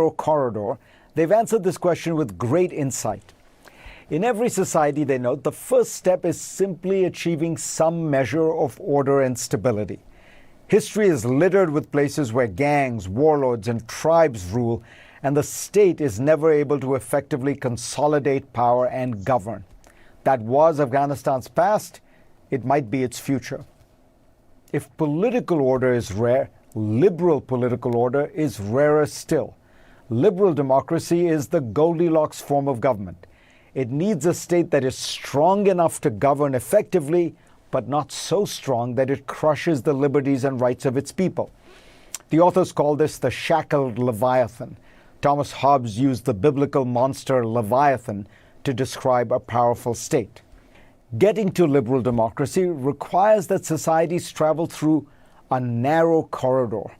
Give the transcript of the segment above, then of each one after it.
corridor, they've answered this question with great insight. In every society, they note, the first step is simply achieving some measure of order and stability. History is littered with places where gangs, warlords, and tribes rule, and the state is never able to effectively consolidate power and govern. That was Afghanistan's past. It might be its future. If political order is rare, liberal political order is rarer still. Liberal democracy is the Goldilocks form of government. It needs a state that is strong enough to govern effectively, but not so strong that it crushes the liberties and rights of its people. The authors call this the shackled Leviathan. Thomas Hobbes used the biblical monster Leviathan to describe a powerful state. Getting to liberal democracy requires that societies travel through a narrow corridor,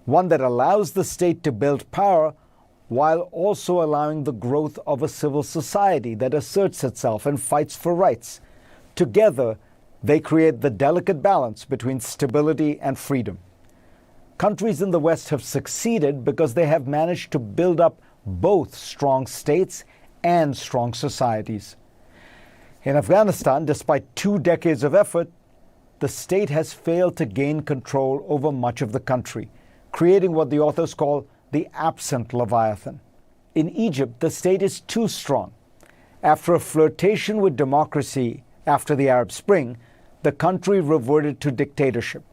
one that allows the state to build power while also allowing the growth of a civil society that asserts itself and fights for rights. Together, they create the delicate balance between stability and freedom. Countries in the West have succeeded because they have managed to build up both strong states and strong societies. In Afghanistan, despite 2 decades of effort, the state has failed to gain control over much of the country, creating what the authors call the absent Leviathan. In Egypt, the state is too strong. After a flirtation with democracy after the Arab Spring, the country reverted to dictatorship.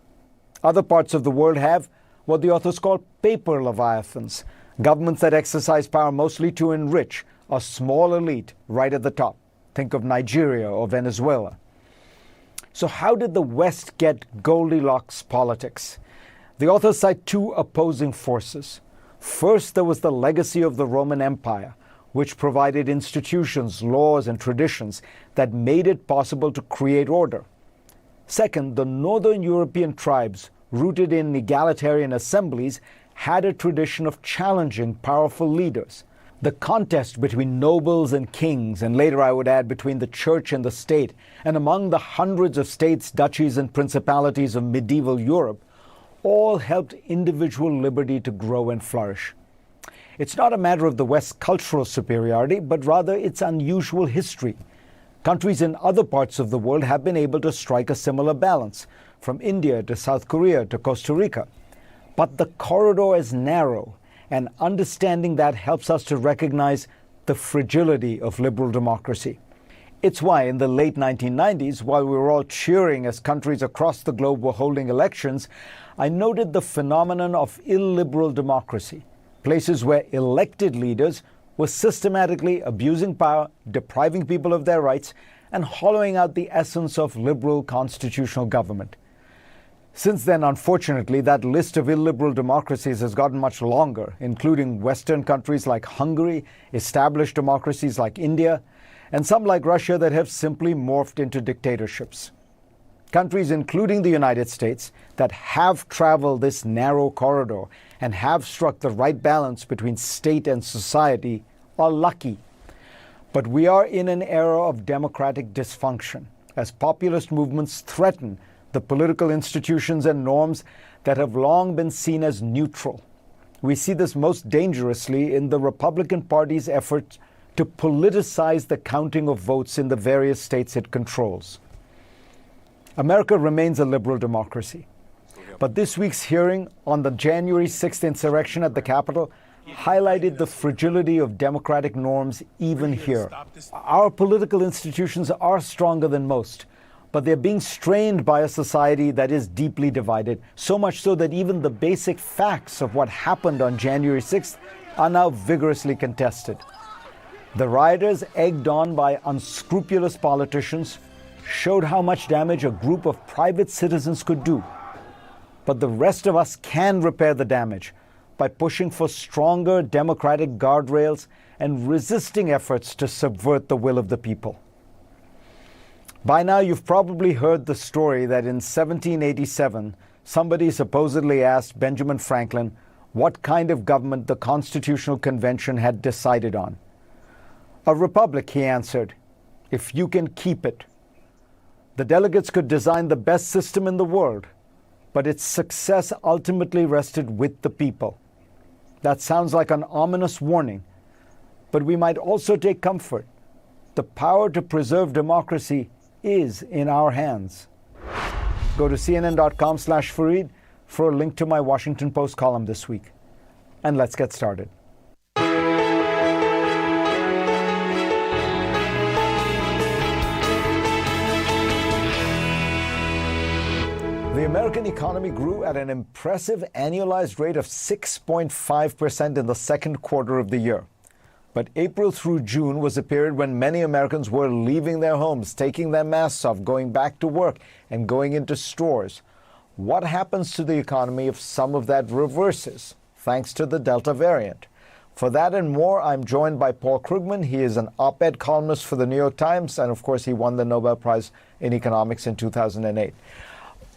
Other parts of the world have what the authors call paper Leviathans, governments that exercise power mostly to enrich a small elite right at the top. Think of Nigeria or Venezuela. So how did the West get Goldilocks politics? The authors cite 2 opposing forces. First, there was the legacy of the Roman Empire, which provided institutions, laws, and traditions that made it possible to create order. Second, the Northern European tribes, rooted in egalitarian assemblies, had a tradition of challenging powerful leaders. The contest between nobles and kings, and later I would add between the church and the state, and among the hundreds of states, duchies, and principalities of medieval Europe, all helped individual liberty to grow and flourish. It's not a matter of the West's cultural superiority, but rather its unusual history. Countries in other parts of the world have been able to strike a similar balance, from India to South Korea to Costa Rica. But the corridor is narrow, and understanding that helps us to recognize the fragility of liberal democracy. It's why in the late 1990s, while we were all cheering as countries across the globe were holding elections, I noted the phenomenon of illiberal democracy, places where elected leaders were systematically abusing power, depriving people of their rights, and hollowing out the essence of liberal constitutional government. Since then, unfortunately, that list of illiberal democracies has gotten much longer, including Western countries like Hungary, established democracies like India, and some like Russia that have simply morphed into dictatorships. Countries, including the United States, that have traveled this narrow corridor and have struck the right balance between state and society are lucky. But we are in an era of democratic dysfunction, as populist movements threaten the political institutions and norms that have long been seen as neutral. We see this most dangerously in the Republican Party's effort to politicize the counting of votes in the various states it controls. America remains a liberal democracy, but this week's hearing on the January 6th insurrection at the Capitol highlighted the fragility of democratic norms even here. Our political institutions are stronger than most, but they're being strained by a society that is deeply divided, so much so that even the basic facts of what happened on January 6th are now vigorously contested. The rioters, egged on by unscrupulous politicians, showed how much damage a group of private citizens could do. But the rest of us can repair the damage by pushing for stronger democratic guardrails and resisting efforts to subvert the will of the people. By now, you've probably heard the story that in 1787, somebody supposedly asked Benjamin Franklin what kind of government the Constitutional Convention had decided on. A republic, he answered, if you can keep it. The delegates could design the best system in the world, but its success ultimately rested with the people. That sounds like an ominous warning, but we might also take comfort. The power to preserve democracy is in our hands. Go to cnn.com/Fareed for a link to my Washington Post column this week. And let's get started. The American economy grew at an impressive annualized rate of 6.5% in the second quarter of the year. But April through June was a period when many Americans were leaving their homes, taking their masks off, going back to work, and going into stores. What happens to the economy if some of that reverses, thanks to the Delta variant? For that and more, I'm joined by Paul Krugman. He is an op-ed columnist for the New York Times, and of course, he won the Nobel Prize in Economics in 2008.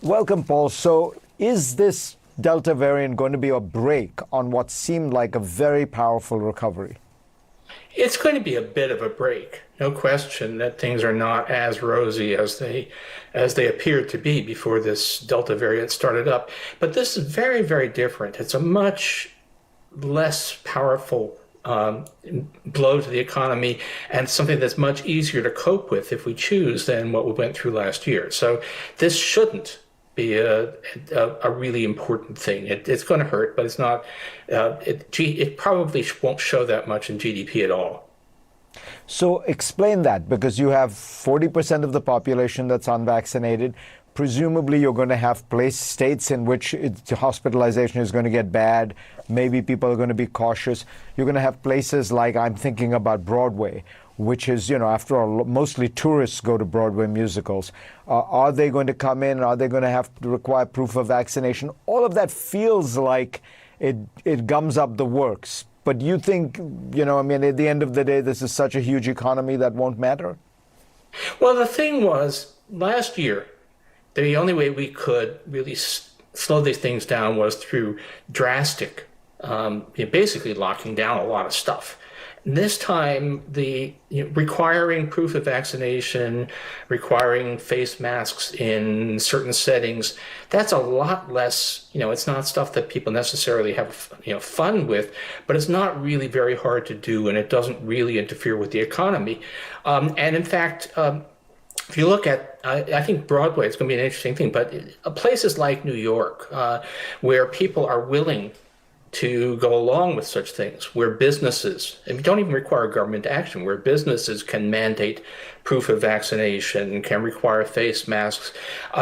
Welcome, Paul. So is this Delta variant going to be a brake on what seemed like a very powerful recovery? It's going to be a bit of a break. No question that things are not as rosy as they appeared to be before this Delta variant started up. But this is very, very different. It's a much less powerful blow to the economy, and something that's much easier to cope with if we choose than what we went through last year. So this shouldn't be a really important thing. It's going to hurt, but it's not. It probably won't show that much in GDP at all. So explain that, because you have 40% of the population that's unvaccinated. Presumably, you're going to have states in which hospitalization is going to get bad. Maybe people are going to be cautious. You're going to have places like, I'm thinking about Broadway, which is, after all, mostly tourists go to Broadway musicals. Are they going to come in? Are they going to have to require proof of vaccination? All of that feels like it gums up the works. But you think, at the end of the day, this is such a huge economy that won't matter? Well, the thing was, last year, the only way we could really slow these things down was through drastic, basically locking down a lot of stuff. And this time, requiring proof of vaccination, requiring face masks in certain settings, that's a lot less, it's not stuff that people necessarily have, fun with, but it's not really very hard to do, and it doesn't really interfere with the economy. And in fact, if you look at, I think Broadway, it's going to be an interesting thing, but places like New York, where people are willing to go along with such things, where businesses, and don't even require government action, where businesses can mandate proof of vaccination, can require face masks,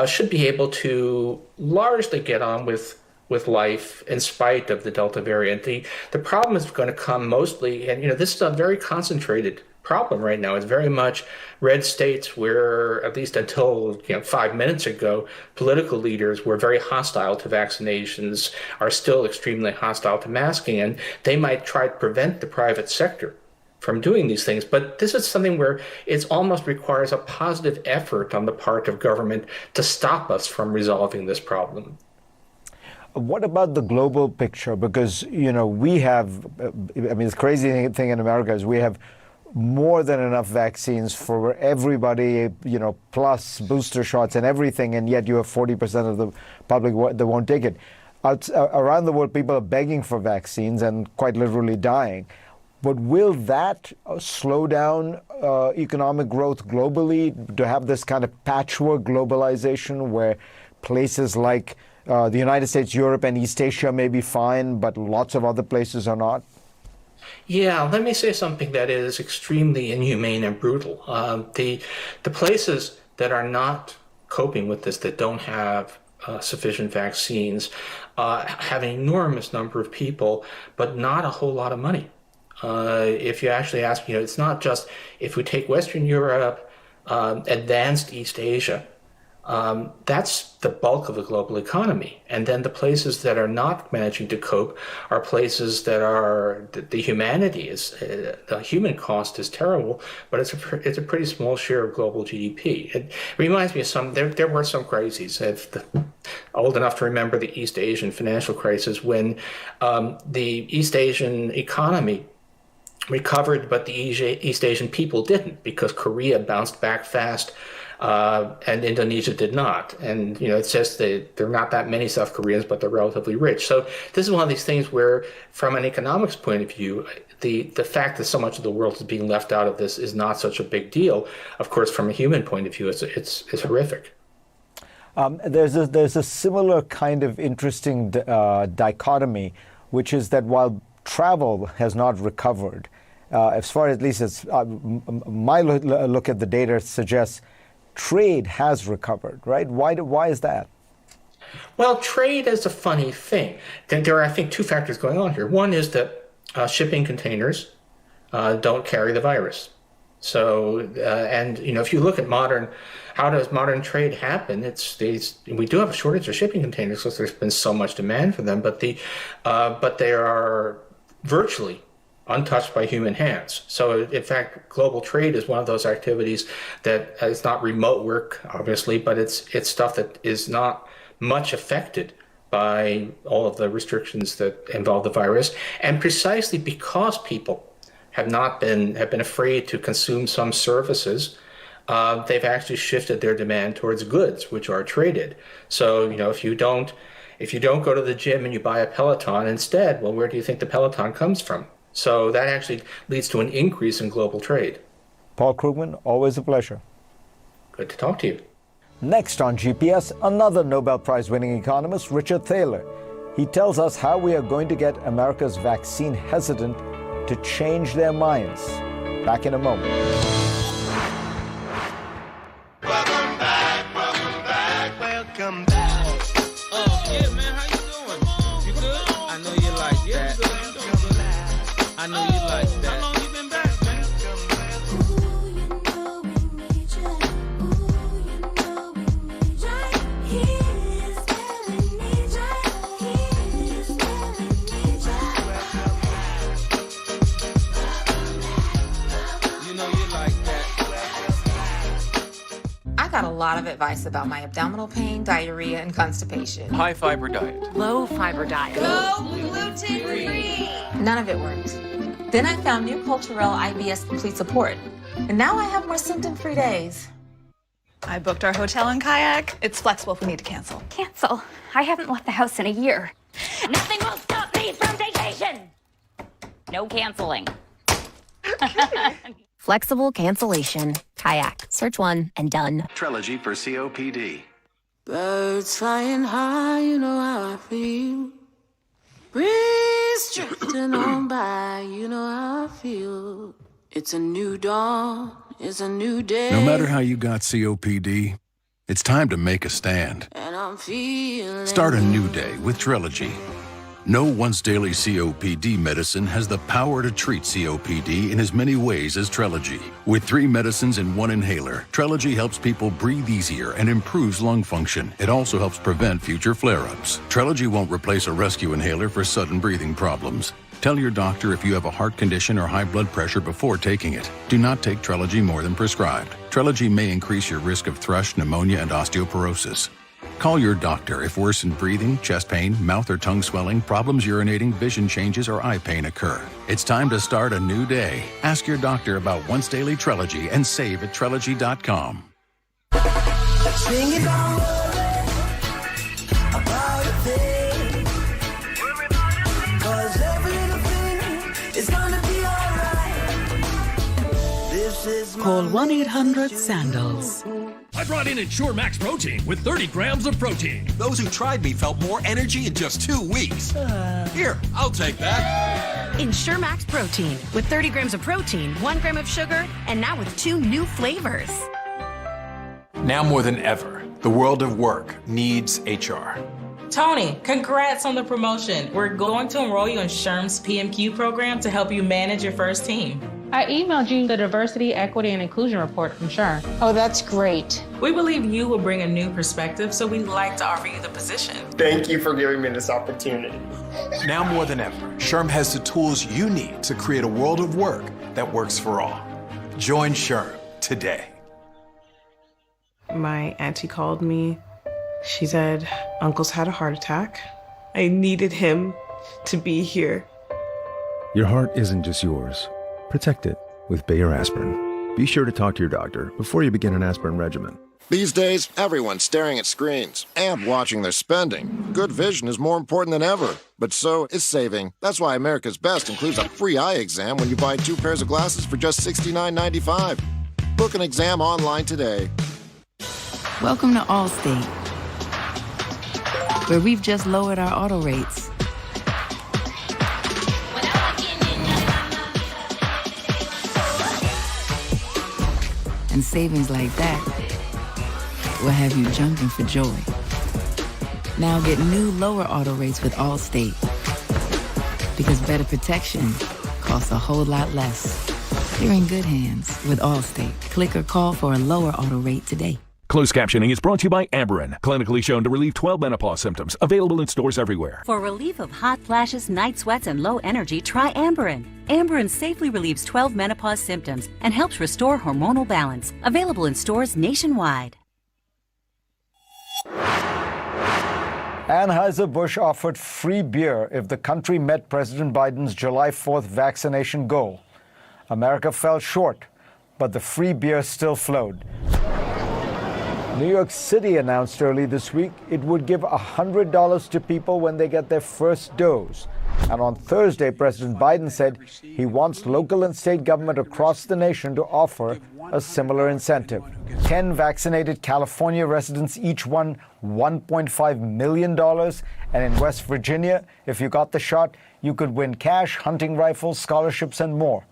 should be able to largely get on with life in spite of the Delta variant. The problem is going to come mostly, and this is a very concentrated problem right now. It's very much red states where, at least until 5 minutes ago, political leaders were very hostile to vaccinations, are still extremely hostile to masking, and they might try to prevent the private sector from doing these things. But this is something where it almost requires a positive effort on the part of government to stop us from resolving this problem. What about the global picture? Because, we have, the crazy thing in America is we have more than enough vaccines for everybody, plus booster shots and everything, and yet you have 40% of the public that won't take it. Around the world, people are begging for vaccines and quite literally dying. But will that slow down economic growth globally, to have this kind of patchwork globalization where places like the United States, Europe, and East Asia may be fine, but lots of other places are not? Yeah, let me say something that is extremely inhumane and brutal. The places that are not coping with this, that don't have sufficient vaccines, have an enormous number of people, but not a whole lot of money. If you actually ask, it's not just, if we take Western Europe, advanced East Asia, that's the bulk of the global economy. And then the places that are not managing to cope are places that are, the humanity is, the human cost is terrible, but it's a pretty small share of global GDP. It reminds me of there were some crises. Old enough to remember the East Asian financial crisis, when the East Asian economy recovered, but the East Asian people didn't, because Korea bounced back fast. and Indonesia did not. And it's just there are not that many South Koreans, but they're relatively rich. So this is one of these things where, from an economics point of view, the fact that so much of the world is being left out of this is not such a big deal. Of course, from a human point of view, it's horrific. There's a similar kind of interesting dichotomy, which is that while travel has not recovered, as far at least as my look at the data suggests, trade has recovered, right? Why is that? Well, trade is a funny thing. There are, I think, two factors going on here. One is that shipping containers don't carry the virus. So, and if you look at how does modern trade happen? We do have a shortage of shipping containers because there's been so much demand for them, but they are virtually untouched by human hands. So, in fact, global trade is one of those activities that it's not remote work, obviously, but it's stuff that is not much affected by all of the restrictions that involve the virus, and precisely because people have been afraid to consume some services, they've actually shifted their demand towards goods, which are traded. So if you don't go to the gym and you buy a Peloton instead, well, where do you think the Peloton comes from? So that actually leads to an increase in global trade. Paul Krugman, always a pleasure. Good to talk to you. Next on GPS, another Nobel Prize-winning economist, Richard Thaler. He tells us how we are going to get America's vaccine hesitant to change their minds. Back in a moment. Welcome back, welcome back, welcome back. Yeah, man, how you doing? You good? I know you like that. I know you like that. How long you been back, man? I got a lot of advice about my abdominal pain, diarrhea, and constipation. High fiber diet. Low fiber diet. Go gluten-free! None of it worked. Then I found New Culturelle IBS Complete Support, and now I have more symptom-free days. I booked our hotel in Kayak. It's flexible if we need to cancel. Cancel? I haven't left the house in a year. Nothing will stop me from vacation! No canceling. Flexible cancellation. Kayak. Search one and done. Trelegy for COPD. Birds flying high, you know how I feel. Breeze drifting on by, you know how I feel. It's a new dawn, it's a new day. No matter how you got COPD, it's time to make a stand. And I'm feeling. Start a new day with Trelegy. No once-daily COPD medicine has the power to treat COPD in as many ways as Trelegy. With 3 medicines in 1 inhaler, Trelegy helps people breathe easier and improves lung function. It also helps prevent future flare-ups. Trelegy won't replace a rescue inhaler for sudden breathing problems. Tell your doctor if you have a heart condition or high blood pressure before taking it. Do not take Trelegy more than prescribed. Trelegy may increase your risk of thrush, pneumonia, and osteoporosis. Call your doctor if worsened breathing, chest pain, mouth or tongue swelling, problems urinating, vision changes, or eye pain occur. It's time to start a new day. Ask your doctor about once daily Trelegy and save at Trelegy.com. Sing it all about a thing. 'Cause every little thing is gonna be alright. This is Call 1-800-SANDALS. I brought in Ensure Max Protein with 30 grams of protein. Those who tried me felt more energy in just 2 weeks. Here, I'll take that. Ensure Max Protein with 30 grams of protein, 1 gram of sugar, and now with 2 new flavors. Now more than ever, the world of work needs HR. Tony, congrats on the promotion. We're going to enroll you in SHRM's PMQ program to help you manage your first team. I emailed you the Diversity, Equity, and Inclusion report from SHRM. Oh, that's great. We believe you will bring a new perspective, so we'd like to offer you the position. Thank you for giving me this opportunity. Now more than ever, SHRM has the tools you need to create a world of work that works for all. Join SHRM today. My auntie called me. She said, Uncle's had a heart attack. I needed him to be here. Your heart isn't just yours. Protect it with Bayer Aspirin. Be sure to talk to your doctor before you begin an aspirin regimen. These days, everyone's staring at screens and watching their spending. Good vision is more important than ever, but so is saving. That's why America's Best includes a free eye exam when you buy 2 pairs of glasses for just $69.95. Book an exam online today. Welcome to Allstate, where we've just lowered our auto rates. And savings like that will have you jumping for joy. Now get new lower auto rates with Allstate. Because better protection costs a whole lot less. You're in good hands with Allstate. Click or call for a lower auto rate today. Closed captioning is brought to you by Amberen, clinically shown to relieve 12 menopause symptoms. Available in stores everywhere. For relief of hot flashes, night sweats, and low energy, try Amberen. Amberen safely relieves 12 menopause symptoms and helps restore hormonal balance. Available in stores nationwide. Anheuser-Busch offered free beer if the country met President Biden's July 4th vaccination goal. America fell short, but the free beer still flowed. New York City announced early this week it would give $100 to people when they get their first dose. And on Thursday, President Biden said he wants local and state government across the nation to offer a similar incentive. 10 vaccinated California residents each won $1.5 million. And in West Virginia, if you got the shot, you could win cash, hunting rifles, scholarships, and more.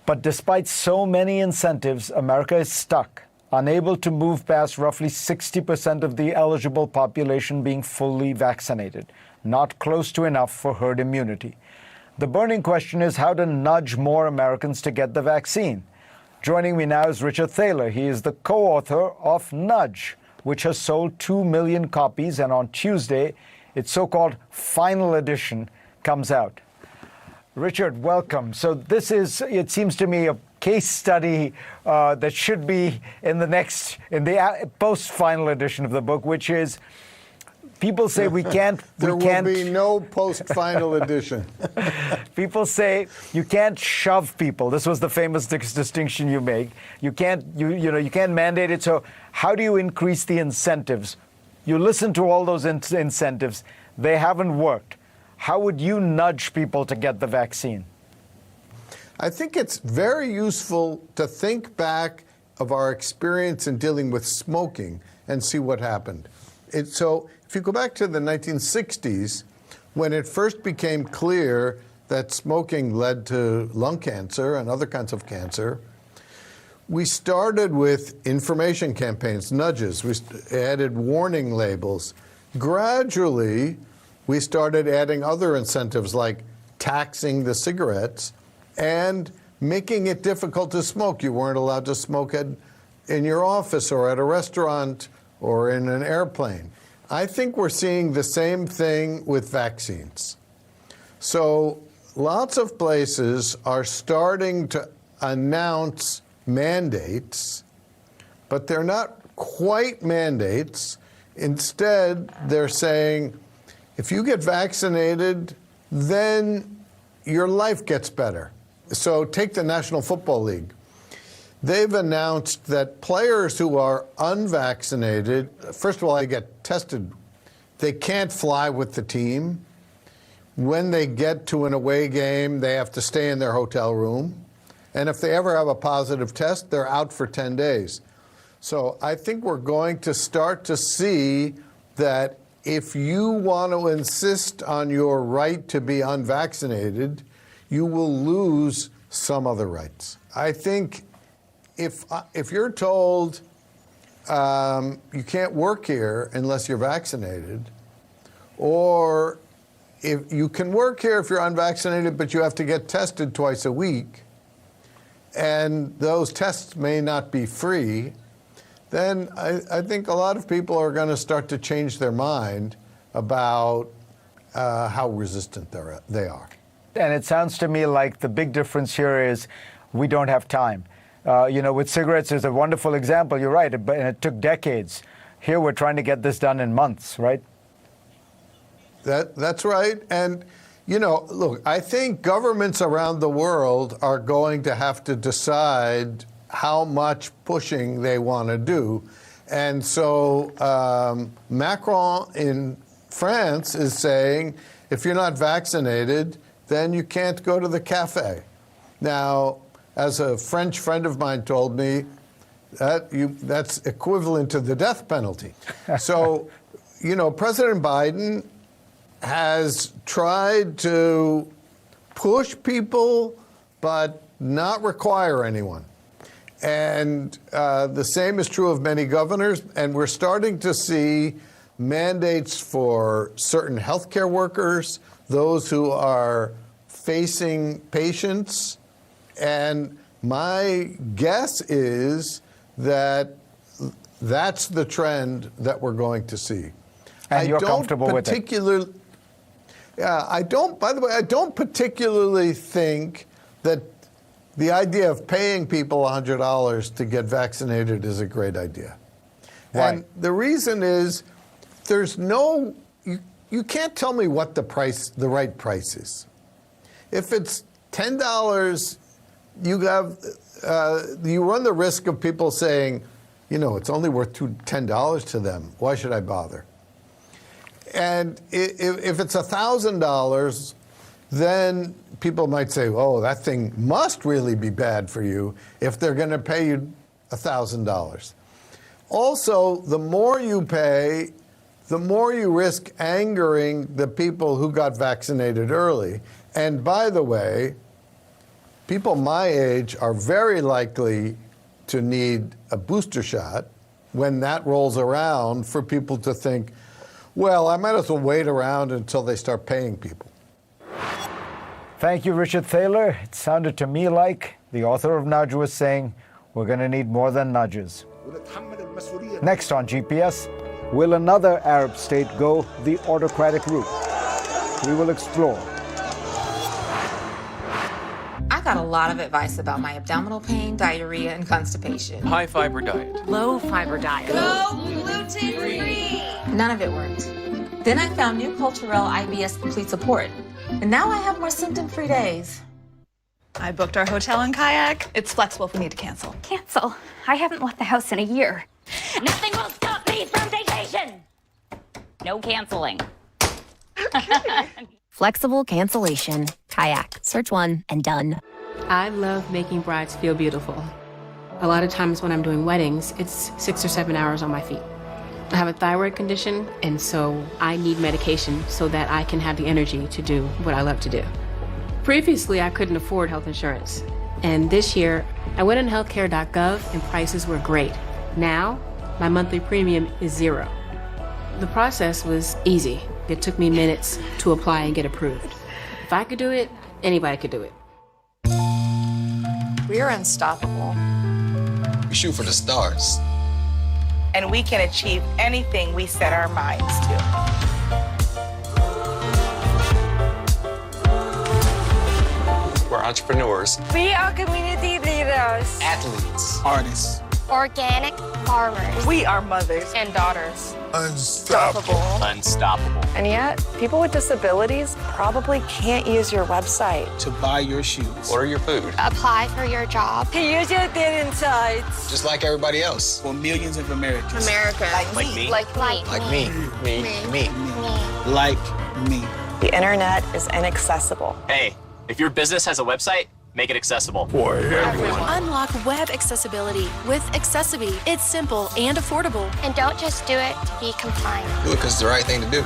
But despite so many incentives, America is stuck, unable to move past roughly 60% of the eligible population being fully vaccinated, not close to enough for herd immunity. The burning question is how to nudge more Americans to get the vaccine. Joining me now is Richard Thaler. He is the co-author of Nudge, which has sold 2 million copies, and on Tuesday, its so-called final edition comes out. Richard, welcome. So this is, it seems to me, a case study that should be in the post-final edition of the book, which is people say we can't. There will be no post-final edition. People say you can't shove people. This was the famous distinction you make. You can't mandate it. So how do you increase the incentives? You listen to all those incentives. They haven't worked. How would you nudge people to get the vaccine? I think it's very useful to think back of our experience in dealing with smoking and see what happened. So if you go back to the 1960s, when it first became clear that smoking led to lung cancer and other kinds of cancer, we started with information campaigns, nudges. We added warning labels. Gradually, we started adding other incentives like taxing the cigarettes and making it difficult to smoke. You weren't allowed to smoke in your office or at a restaurant or in an airplane. I think we're seeing the same thing with vaccines. So lots of places are starting to announce mandates, but they're not quite mandates. Instead, they're saying, if you get vaccinated, then your life gets better. So take the National Football League. They've announced that players who are unvaccinated, first of all, they get tested. They can't fly with the team. When they get to an away game, they have to stay in their hotel room. And if they ever have a positive test, they're out for 10 days. So I think we're going to start to see that if you want to insist on your right to be unvaccinated, you will lose some other rights. I think if you're told you can't work here unless you're vaccinated, or if you can work here if you're unvaccinated, but you have to get tested twice a week, and those tests may not be free, then I think a lot of people are going to start to change their mind about how resistant they are. And it sounds to me like the big difference here is we don't have time. With cigarettes, there's a wonderful example. You're right, and it took decades. Here, we're trying to get this done in months, right? That's right. And, look, I think governments around the world are going to have to decide how much pushing they want to do. And so Macron in France is saying, if you're not vaccinated, then you can't go to the cafe. Now, as a French friend of mine told me, that's equivalent to the death penalty. So, President Biden has tried to push people, but not require anyone. And the same is true of many governors, and we're starting to see mandates for certain healthcare workers, those who are facing patients. And my guess is that that's the trend that we're going to see. And you're comfortable with it? Yeah, by the way, I don't particularly think that the idea of paying people $100 to get vaccinated is a great idea. Why? And the reason is you can't tell me what the right price is. If it's $10, you run the risk of people saying, it's only worth $10 to them. Why should I bother? And if it's $1,000, then people might say, oh, that thing must really be bad for you if they're going to pay you $1,000. Also, the more you pay, the more you risk angering the people who got vaccinated early. And by the way, people my age are very likely to need a booster shot when that rolls around for people to think, well, I might as well wait around until they start paying people. Thank you, Richard Thaler. It sounded to me like the author of Nudge was saying, we're going to need more than nudges. Next on GPS, will another Arab state go the autocratic route? We will explore. I got a lot of advice about my abdominal pain, diarrhea, and constipation. High fiber diet. Low fiber diet. Go gluten-free. None of it worked. Then I found New Culturelle IBS Complete Support, and now I have more symptom-free days. I booked our hotel and kayak. It's flexible if we need to cancel. Cancel? I haven't left the house in a year. Nothing will stop me from vacation. No canceling. Flexible cancellation. Kayak. Search one and done. I love making brides feel beautiful. A lot of times when I'm doing weddings, it's 6 or 7 hours on my feet. I have a thyroid condition, and so I need medication so that I can have the energy to do what I love to do. Previously, I couldn't afford health insurance. And this year, I went on healthcare.gov and prices were great. Now, my monthly premium is $0. The process was easy. It took me minutes to apply and get approved. If I could do it, anybody could do it. We are unstoppable. We shoot for the stars. And we can achieve anything we set our minds to. We're entrepreneurs. We are community leaders. Athletes. Artists. Organic farmers. We are mothers and daughters. Unstoppable. Unstoppable. And yet, people with disabilities probably can't use your website. To buy your shoes. Order your food. Apply for your job. To use your dating sites. Just like everybody else. For millions of Americans. America. Like me. Like me. Me. Like me. The internet is inaccessible. Hey, if your business has a website, make it accessible. For everyone. Unlock web accessibility with Accessiby. It's simple and affordable. And don't just do it to be compliant. Do it because it's the right thing to do.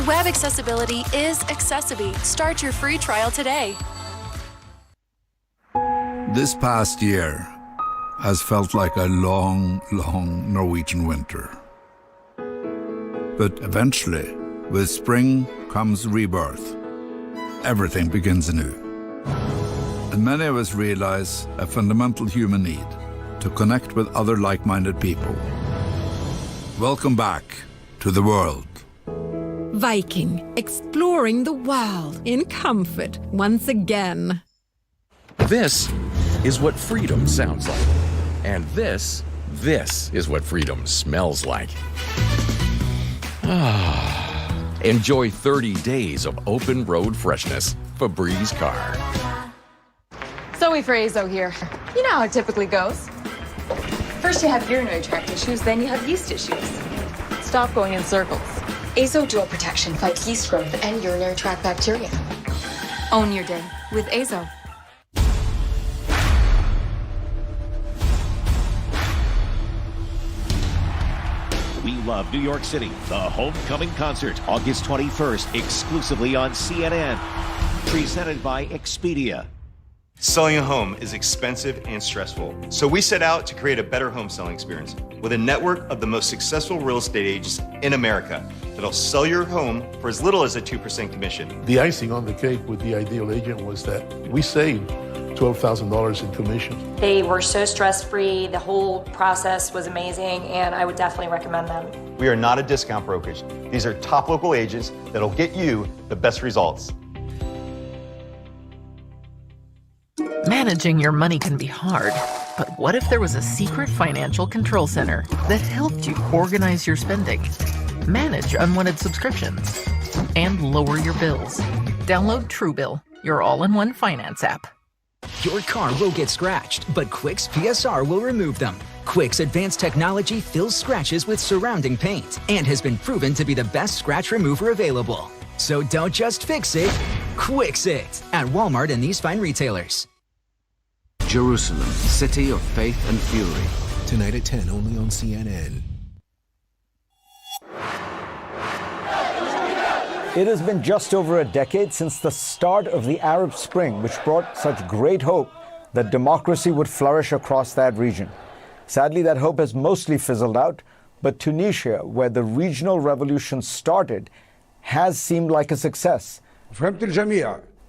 Web accessibility is Accessiby. Start your free trial today. This past year has felt like a long, long Norwegian winter. But eventually, with spring comes rebirth. Everything begins anew. And many of us realize a fundamental human need to connect with other like-minded people. Welcome back to the world. Viking, exploring the world in comfort once again. This is what freedom sounds like. And this is what freedom smells like. Enjoy 30 days of open road freshness. Febreze car. Zoe Frazo here. You know how it typically goes. First you have urinary tract issues, then you have yeast issues. Stop going in circles. Azo Dual Protection fights yeast growth and urinary tract bacteria. Own your day with Azo. We love New York City. The Homecoming Concert, August 21st, exclusively on CNN. Presented by Expedia. Selling a home is expensive and stressful, so we set out to create a better home selling experience with a network of the most successful real estate agents in America that'll sell your home for as little as a 2% commission. The icing on the cake with the Ideal Agent was that we saved $12,000 in commission. They were so stress-free. The whole process was amazing, and I would definitely recommend them. We are not a discount brokerage. These are top local agents that'll get you the best results. Managing your money can be hard, but what if there was a secret financial control center that helped you organize your spending, manage unwanted subscriptions, and lower your bills? Download Truebill, your all-in-one finance app. Your car will get scratched, but Quix PSR will remove them. Quix advanced technology fills scratches with surrounding paint and has been proven to be the best scratch remover available. So don't just fix it, Quix it at Walmart and these fine retailers. Jerusalem, city of faith and fury. Tonight at 10, only on CNN. It has been just over a decade since the start of the Arab Spring, which brought such great hope that democracy would flourish across that region. Sadly, that hope has mostly fizzled out, but Tunisia, where the regional revolution started, has seemed like a success.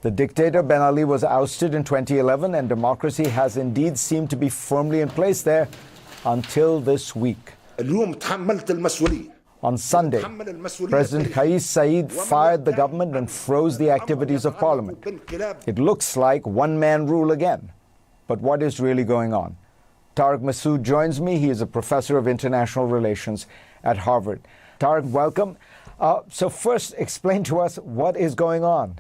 The dictator Ben Ali was ousted in 2011, and democracy has indeed seemed to be firmly in place there until this week. On Sunday, President Kais Saied fired the government and froze the activities of parliament. It looks like one-man rule again. But what is really going on? Tariq Masood joins me. He is a professor of international relations at Harvard. Tariq, welcome. So first, explain to us what is going on.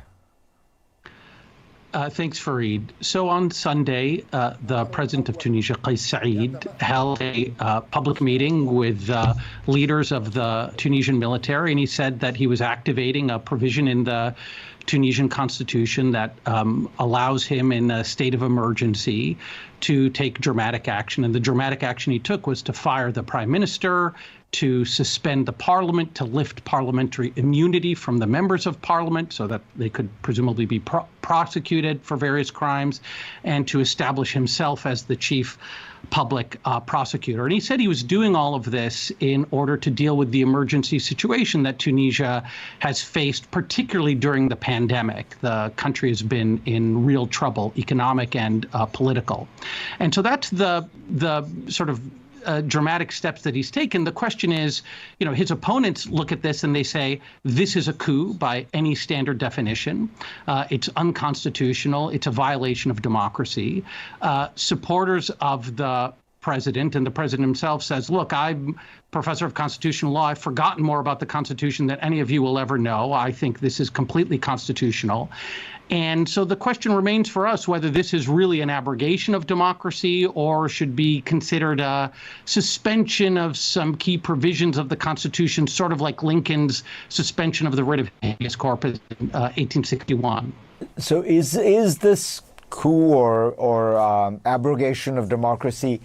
Thanks, Fareed. So on Sunday, the president of Tunisia, Kais Saied, held a public meeting with leaders of the Tunisian military, and he said that he was activating a provision in the Tunisian constitution that allows him in a state of emergency to take dramatic action. And the dramatic action he took was to fire the prime minister, to suspend the parliament, to lift parliamentary immunity from the members of parliament so that they could presumably be prosecuted for various crimes, and to establish himself as the chief public prosecutor. And he said he was doing all of this in order to deal with the emergency situation that Tunisia has faced, particularly during the pandemic. The country has been in real trouble, economic and political. And so that's the sort of dramatic steps that he's taken. The question is, you know, his opponents look at this and they say, this is a coup by any standard definition. It's unconstitutional. It's a violation of democracy. Supporters of the president, and the president himself says, look, I'm professor of constitutional law. I've forgotten more about the Constitution than any of you will ever know. I think this is completely constitutional. And so the question remains for us whether this is really an abrogation of democracy or should be considered a suspension of some key provisions of the Constitution, sort of like Lincoln's suspension of the writ of habeas corpus in 1861. So is this coup or abrogation of democracy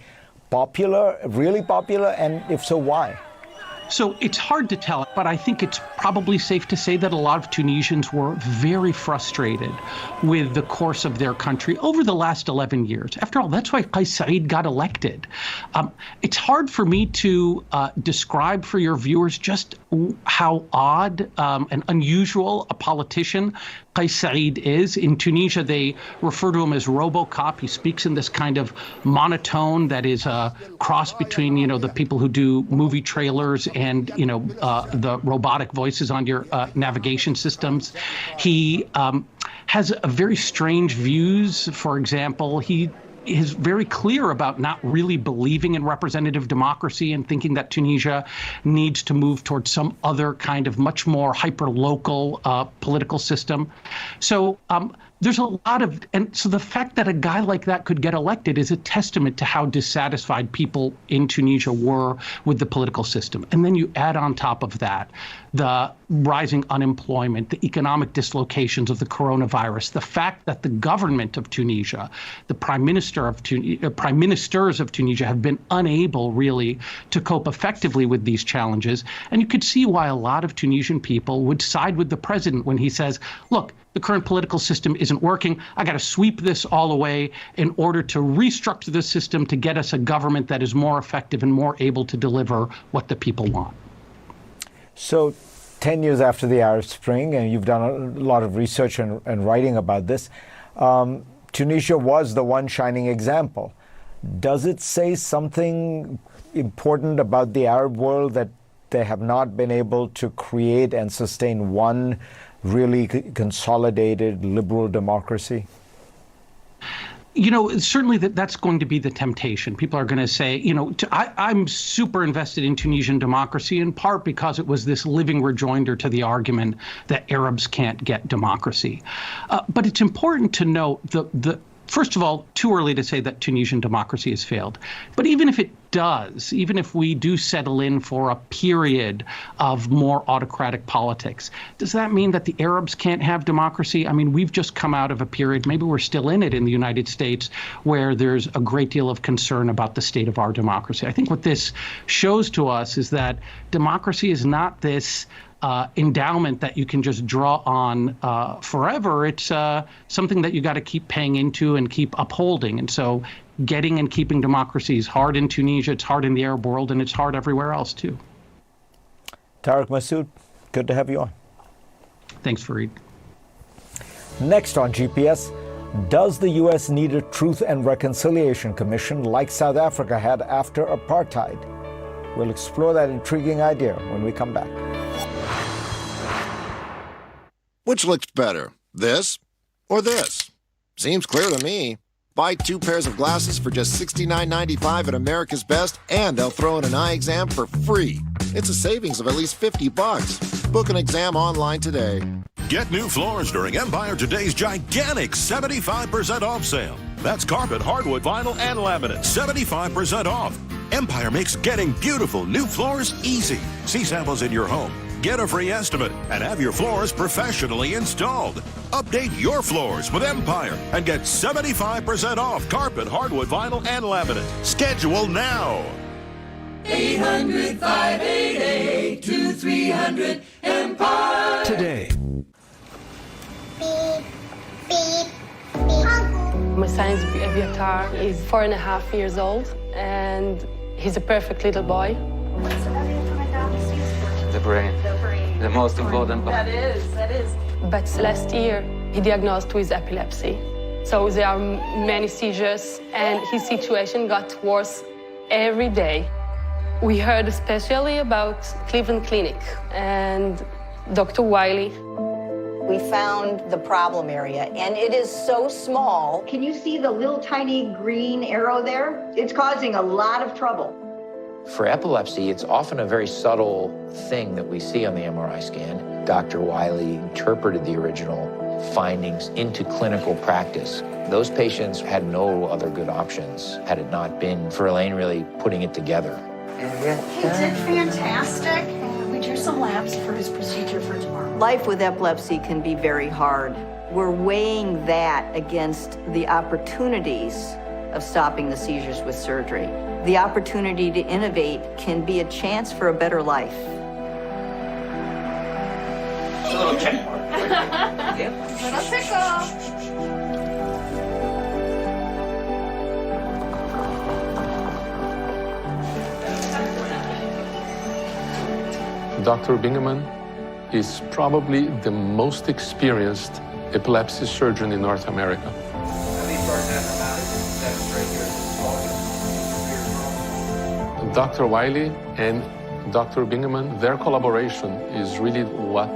popular, really popular? And if so, why? So it's hard to tell, but I think it's probably safe to say that a lot of Tunisians were very frustrated with the course of their country over the last 11 years. After all, that's why Kais Saied got elected. It's hard for me to describe for your viewers just how odd and unusual a politician Kais Saied is. In Tunisia, they refer to him as RoboCop. He speaks in this kind of monotone that is a cross between, you know, the people who do movie trailers and, you know, the robotic voices on your navigation systems. He has a very strange views. For example, he is very clear about not really believing in representative democracy and thinking that Tunisia needs to move towards some other kind of much more hyper-local political system. So there's a lot of, and so the fact that a guy like that could get elected is a testament to how dissatisfied people in Tunisia were with the political system. And then you add on top of that the rising unemployment, the economic dislocations of the coronavirus, the fact that the government of Tunisia, the prime ministers of Tunisia have been unable really to cope effectively with these challenges. And you could see why a lot of Tunisian people would side with the president when he says, look, the current political system isn't working. I got to sweep this all away in order to restructure the system to get us a government that is more effective and more able to deliver what the people want. So 10 years after the Arab Spring, and you've done a lot of research and writing about this, Tunisia was the one shining example. Does it say something important about the Arab world that they have not been able to create and sustain one really consolidated liberal democracy? You know, certainly that's going to be the temptation. People are going to say, you know, I'm super invested in Tunisian democracy, in part because it was this living rejoinder to the argument that Arabs can't get democracy. But it's important to note first of all, too early to say that Tunisian democracy has failed. But even if it does, even if we do settle in for a period of more autocratic politics, does that mean that the Arabs can't have democracy? I mean, we've just come out of a period, maybe we're still in it in the United States, where there's a great deal of concern about the state of our democracy. I think what this shows to us is that democracy is not this endowment that you can just draw on forever. It's something that you got to keep paying into and keep upholding. And so getting and keeping democracy is hard in Tunisia, it's hard in the Arab world, and it's hard everywhere else too. Tariq Masoud, good to have you on. Thanks, Fareed. Next on GPS, does the U.S. need a Truth and Reconciliation Commission like South Africa had after apartheid? We'll explore that intriguing idea when we come back. Which looks better, this or this? Seems clear to me. Buy 2 pairs of glasses for just $69.95 at America's Best, and they'll throw in an eye exam for free. It's a savings of at least $50. Book an exam online today. Get new floors during Empire Today's gigantic 75% off sale. That's carpet, hardwood, vinyl, and laminate. 75% off. Empire makes getting beautiful new floors easy. See samples in your home. Get a free estimate and have your floors professionally installed. Update your floors with Empire and get 75% off carpet, hardwood, vinyl, and laminate. Schedule now. 800-588-2300 Empire. Today. My son is Aviatar. He's 4.5 years old, and he's a perfect little boy. The brain. The most important part. That is. But last year, he diagnosed with epilepsy. So there are many seizures, and his situation got worse every day. We heard especially about Cleveland Clinic and Dr. Wiley. We found the problem area, and it is so small. Can you see the little tiny green arrow there? It's causing a lot of trouble. For epilepsy, it's often a very subtle thing that we see on the MRI scan. Dr. Wiley interpreted the original findings into clinical practice. Those patients had no other good options had it not been for Elaine really putting it together. He did fantastic. We drew some labs for his procedure for tomorrow. Life with epilepsy can be very hard. We're weighing that against the opportunities of stopping the seizures with surgery. The opportunity to innovate can be a chance for a better life. A little check mark. Little pickle. Dr. Bingaman is probably the most experienced epilepsy surgeon in North America. Dr. Wiley and Dr. Bingaman, their collaboration is really what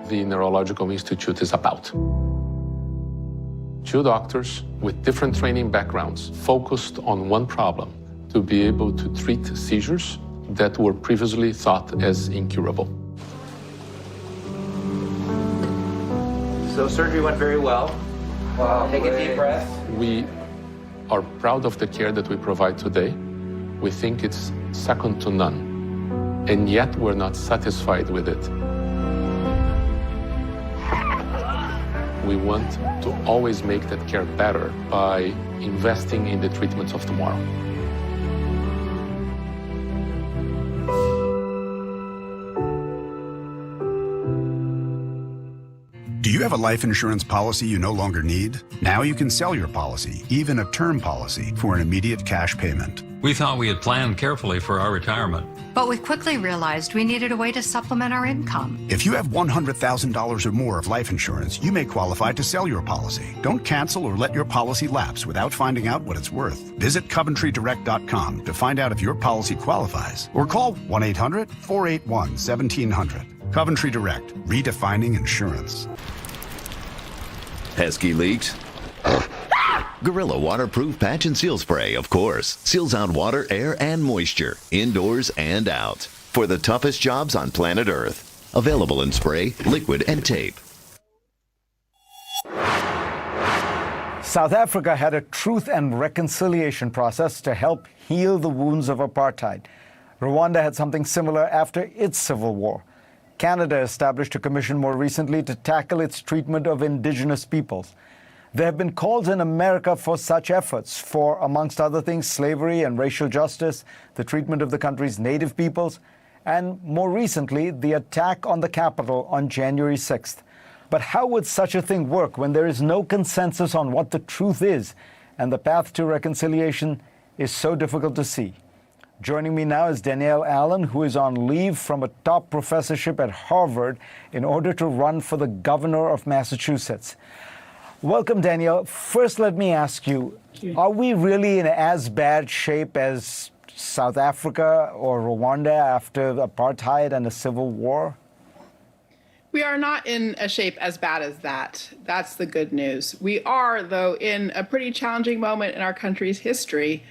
the Neurological Institute is about. 2 doctors with different training backgrounds focused on one problem, to be able to treat seizures that were previously thought as incurable. So surgery went very well. Wow. Take a deep breath. We are proud of the care that we provide today. We think it's second to none. And yet we're not satisfied with it. We want to always make that care better by investing in the treatments of tomorrow. Do you have a life insurance policy you no longer need? Now you can sell your policy, even a term policy, for an immediate cash payment. We thought we had planned carefully for our retirement. But we quickly realized we needed a way to supplement our income. If you have $100,000 or more of life insurance, you may qualify to sell your policy. Don't cancel or let your policy lapse without finding out what it's worth. Visit CoventryDirect.com to find out if your policy qualifies, or call 1-800-481-1700. Coventry Direct, redefining insurance. Pesky leaks? Gorilla Waterproof Patch and Seal Spray, of course. Seals out water, air, and moisture, indoors and out. For the toughest jobs on planet Earth. Available in spray, liquid, and tape. South Africa had a truth and reconciliation process to help heal the wounds of apartheid. Rwanda had something similar after its civil war. Canada established a commission more recently to tackle its treatment of indigenous peoples. There have been calls in America for such efforts for, amongst other things, slavery and racial justice, the treatment of the country's native peoples, and more recently, the attack on the Capitol on January 6th. But how would such a thing work when there is no consensus on what the truth is and the path to reconciliation is so difficult to see? Joining me now is Danielle Allen, who is on leave from a top professorship at Harvard in order to run for the governor of Massachusetts. Welcome, Danielle. First, let me ask you, are we really in as bad shape as South Africa or Rwanda after apartheid and a civil war? We are not in a shape as bad as that. That's the good news. We are, though, in a pretty challenging moment in our country's history.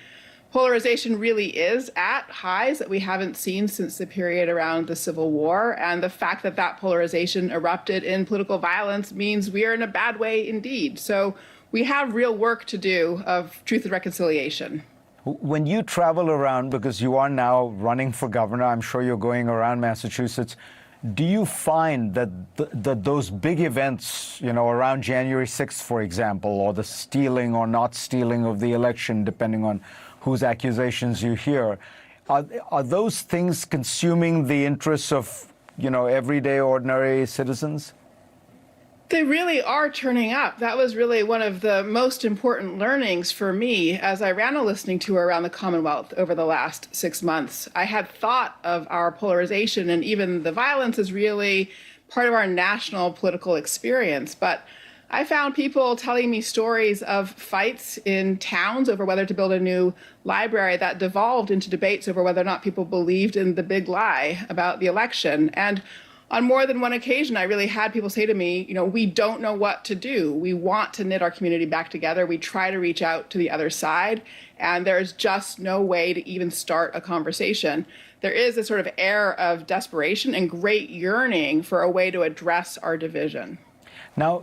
Polarization really is at highs that we haven't seen since the period around the Civil War, and the fact that that polarization erupted in political violence means we are in a bad way indeed. So we have real work to do of truth and reconciliation. When you travel around, because you are now running for governor, I'm sure you're going around Massachusetts, do you find that those big events, around January 6th, for example, or the stealing or not stealing of the election, depending on whose accusations you hear, are those things consuming the interests of, everyday, ordinary citizens? They really are turning up. That was really one of the most important learnings for me as I ran a listening tour around the Commonwealth over the last 6 months. I had thought of our polarization and even the violence as really part of our national political experience, but I found people telling me stories of fights in towns over whether to build a new library that devolved into debates over whether or not people believed in the big lie about the election. And on more than one occasion, I really had people say to me, we don't know what to do. We want to knit our community back together. We try to reach out to the other side, and there's just no way to even start a conversation. There is a sort of air of desperation and great yearning for a way to address our division. Now,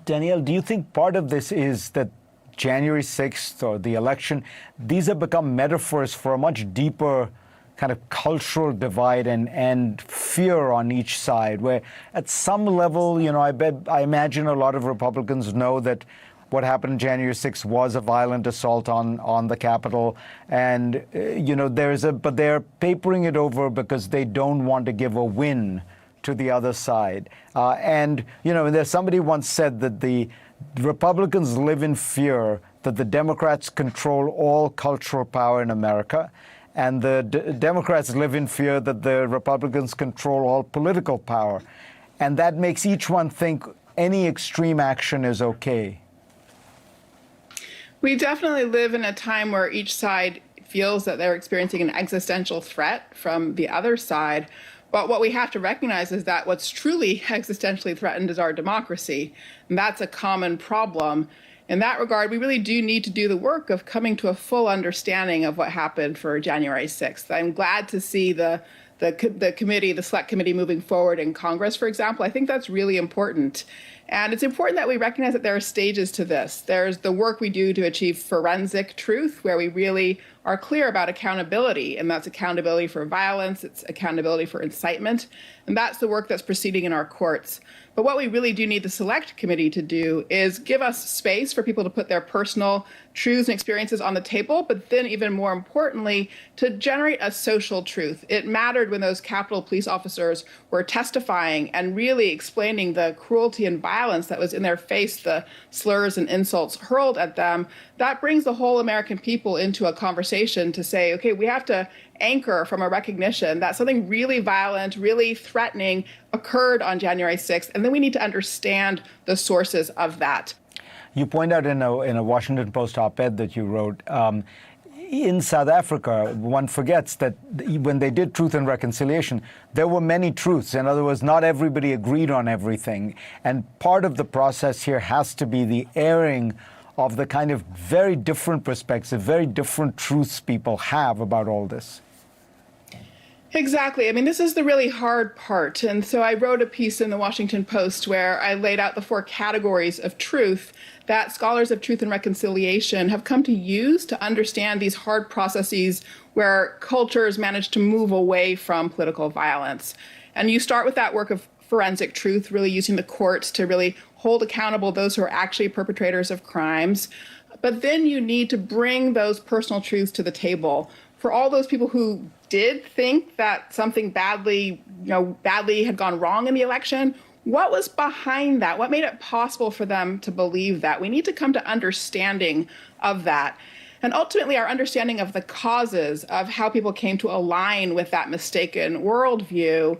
Danielle, do you think part of this is that January 6th or the election, these have become metaphors for a much deeper kind of cultural divide and fear on each side, where at some level, I imagine a lot of Republicans know that what happened January 6th was a violent assault on the Capitol, and but they're papering it over because they don't want to give a win to the other side. There's somebody once said that the Republicans live in fear that the Democrats control all cultural power in America, and the Democrats live in fear that the Republicans control all political power. And that makes each one think any extreme action is okay. We definitely live in a time where each side feels that they're experiencing an existential threat from the other side. But what we have to recognize is that what's truly existentially threatened is our democracy. And that's a common problem. In that regard, we really do need to do the work of coming to a full understanding of what happened for January 6th. I'm glad to see the the committee, the select committee moving forward in Congress, for example. I think that's really important. And it's important that we recognize that there are stages to this. There's the work we do to achieve forensic truth, where we really are clear about accountability, and that's accountability for violence, it's accountability for incitement, and that's the work that's proceeding in our courts. But what we really do need the select committee to do is give us space for people to put their personal truths and experiences on the table, but then even more importantly, to generate a social truth. It mattered when those Capitol police officers were testifying and really explaining the cruelty and violence that was in their face, the slurs and insults hurled at them. That brings the whole American people into a conversation to say, okay, we have to anchor from a recognition that something really violent, really threatening occurred on January 6th, and then we need to understand the sources of that. You point out in a Washington Post op-ed that you wrote, in South Africa, one forgets that when they did Truth and Reconciliation, there were many truths. In other words, not everybody agreed on everything. And part of the process here has to be the airing of the kind of very different perspectives, very different truths people have about all this. Exactly. I mean, this is the really hard part. And so I wrote a piece in the Washington Post where I laid out the 4 categories of truth that scholars of truth and reconciliation have come to use to understand these hard processes where cultures manage to move away from political violence. And you start with that work of forensic truth, really using the courts to really hold accountable those who are actually perpetrators of crimes. But then you need to bring those personal truths to the table. For all those people who did think that something badly had gone wrong in the election, what was behind that? What made it possible for them to believe that? We need to come to understanding of that. And ultimately, our understanding of the causes of how people came to align with that mistaken worldview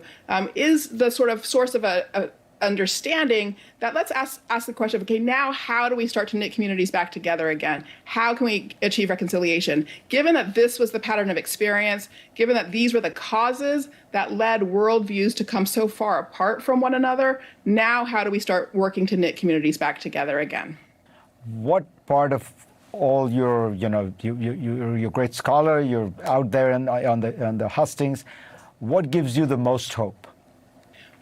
is the sort of source of a understanding that let's ask the question of, okay, now how do we start to knit communities back together again? How can we achieve reconciliation? Given that this was the pattern of experience, given that these were the causes that led worldviews to come so far apart from one another, now how do we start working to knit communities back together again? What part of all your, you're a great scholar, you're out there on the hustings, what gives you the most hope?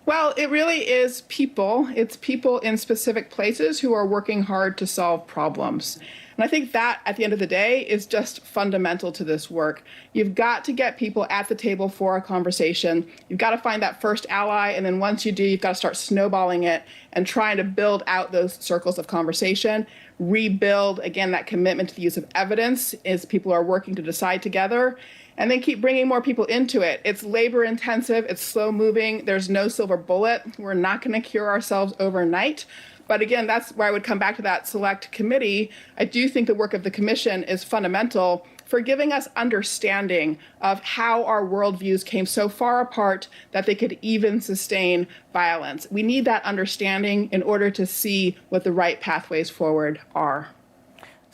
Well, it really is people. It's people in specific places who are working hard to solve problems. And I think that, at the end of the day, is just fundamental to this work. You've got to get people at the table for a conversation. You've got to find that first ally, and then once you do, you've got to start snowballing it and trying to build out those circles of conversation, rebuild, again, that commitment to the use of evidence as people are working to decide together, and then keep bringing more people into it. It's labor intensive, it's slow moving, there's no silver bullet. We're not going to cure ourselves overnight. But again, that's where I would come back to that select committee. I do think the work of the commission is fundamental for giving us understanding of how our worldviews came so far apart that they could even sustain violence. We need that understanding in order to see what the right pathways forward are.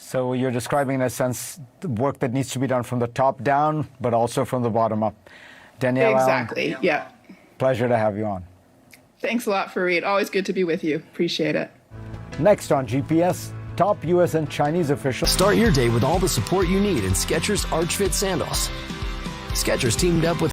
So you're describing, in a sense, the work that needs to be done from the top down, but also from the bottom up. Danielle Exactly, Allen, yeah. Pleasure to have you on. Thanks a lot, Fareed. Always good to be with you. Appreciate it. Next on GPS, top U.S. and Chinese officials. Start your day with all the support you need in Skechers Arch Fit sandals. Skechers teamed up with